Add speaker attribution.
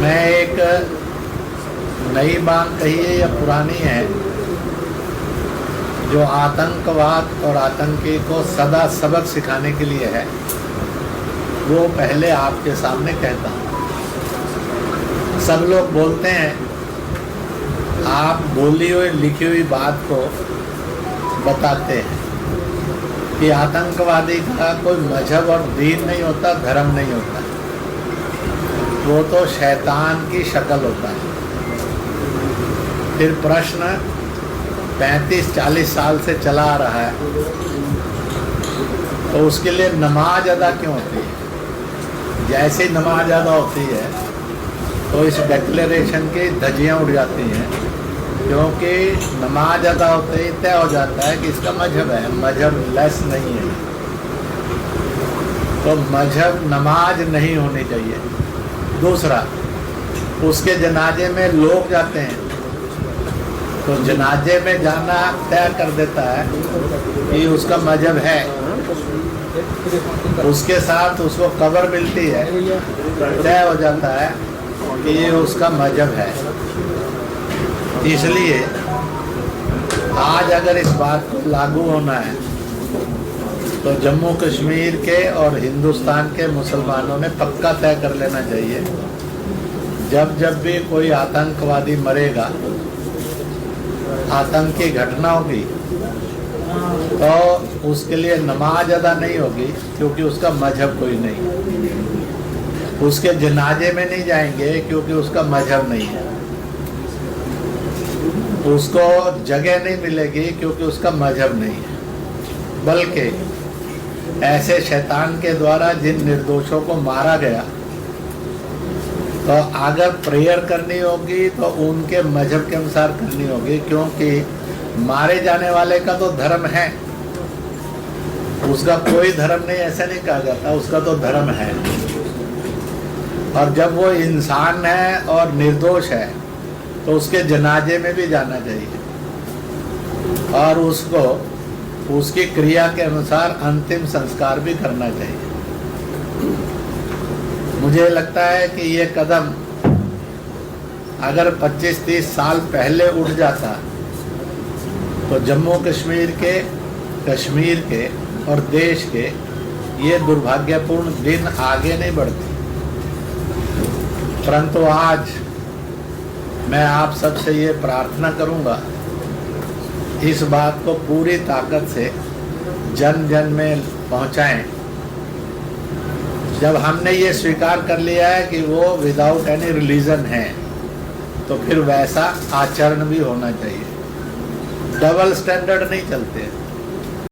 Speaker 1: मैं एक नई बात कही है या पुरानी है, जो आतंकवाद और आतंकी को सदा सबक सिखाने के लिए है, वो पहले आपके सामने कहता हूँ। सब लोग बोलते हैं, आप बोली हुई लिखी हुई बात को बताते हैं कि आतंकवादी का कोई मजहब और दीन नहीं होता, धर्म नहीं होता, वो तो शैतान की शक्ल होता है। फिर प्रश्न 35-40 साल से चला आ रहा है, तो उसके लिए नमाज अदा क्यों होती है? जैसे ही नमाज अदा होती है तो इस डिक्लेरेशन की धज्जियाँ उड़ जाती हैं, क्योंकि नमाज अदा होते ही तय हो जाता है कि इसका मजहब है, मजहब लेस नहीं है। तो मजहब नमाज नहीं होनी चाहिए। दूसरा, उसके जनाजे में लोग जाते हैं, तो जनाजे में जाना तय कर देता है कि उसका मजहब है, उसके साथ उसको कब्र मिलती है, तय हो जाता है कि ये उसका मजहब है। इसलिए आज अगर इस बात को लागू होना है तो जम्मू कश्मीर के और हिंदुस्तान के मुसलमानों ने पक्का तय कर लेना चाहिए, जब जब भी कोई आतंकवादी मरेगा, आतंकी घटना होगी, तो उसके लिए नमाज अदा नहीं होगी, क्योंकि उसका मजहब कोई नहीं। उसके जनाजे में नहीं जाएंगे, क्योंकि उसका मजहब नहीं है। उसको जगह नहीं मिलेगी, क्योंकि उसका मजहब नहीं है। बल्कि ऐसे शैतान के द्वारा जिन निर्दोषों को मारा गया, तो अगर प्रेयर करनी होगी तो उनके मजहब के अनुसार करनी होगी, क्योंकि मारे जाने वाले का तो धर्म है, उसका कोई धर्म नहीं, ऐसा नहीं कहा जाता, उसका तो धर्म है। और जब वो इंसान है और निर्दोष है, तो उसके जनाजे में भी जाना चाहिए और उसको उसकी क्रिया के अनुसार अंतिम संस्कार भी करना चाहिए। मुझे लगता है कि ये कदम अगर 25-30 साल पहले उठ जाता, तो जम्मू कश्मीर के और देश के ये दुर्भाग्यपूर्ण दिन आगे नहीं बढ़ते। परंतु आज मैं आप सबसे ये प्रार्थना करूंगा, इस बात को पूरी ताकत से जन जन में पहुंचाएं। जब हमने ये स्वीकार कर लिया है कि वो विदाउट एनी रिलीजन है, तो फिर वैसा आचरण भी होना चाहिए। डबल स्टैंडर्ड नहीं चलते।